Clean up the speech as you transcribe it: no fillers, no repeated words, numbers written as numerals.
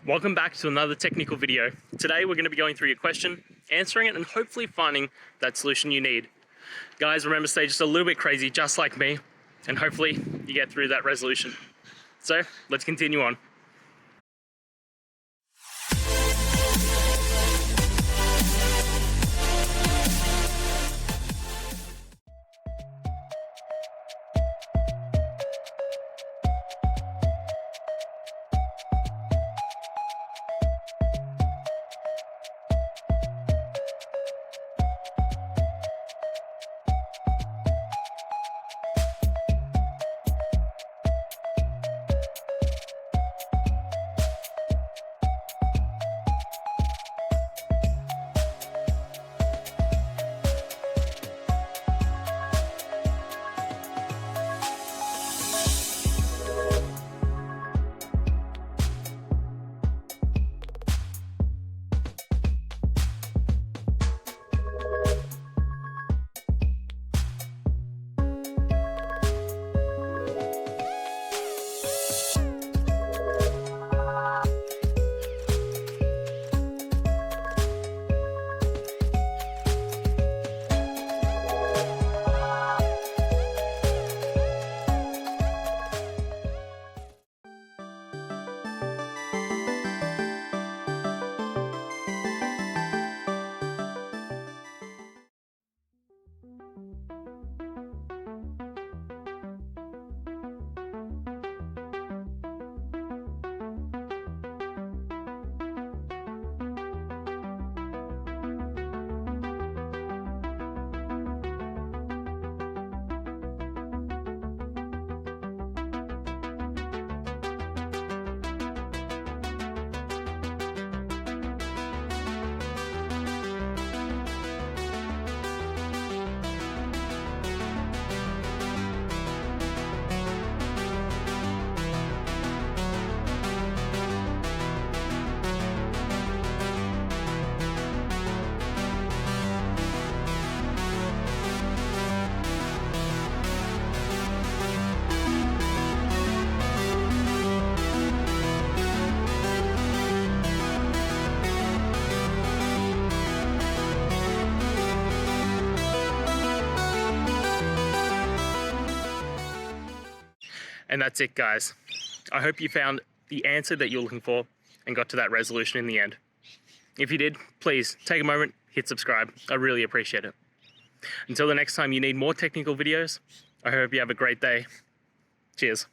Welcome back to another technical video. Today we're going to be going through your question, answering it, and hopefully finding that solution you need. Guys, remember, stay just a little bit crazy, just like me, and hopefully you get through that resolution. So let's continue on. And that's it, guys. I hope you found the answer that you're looking for and got to that resolution in the end. If you did, please take a moment, hit subscribe. I really appreciate it. Until the next time you need more technical videos, I hope you have a great day. Cheers.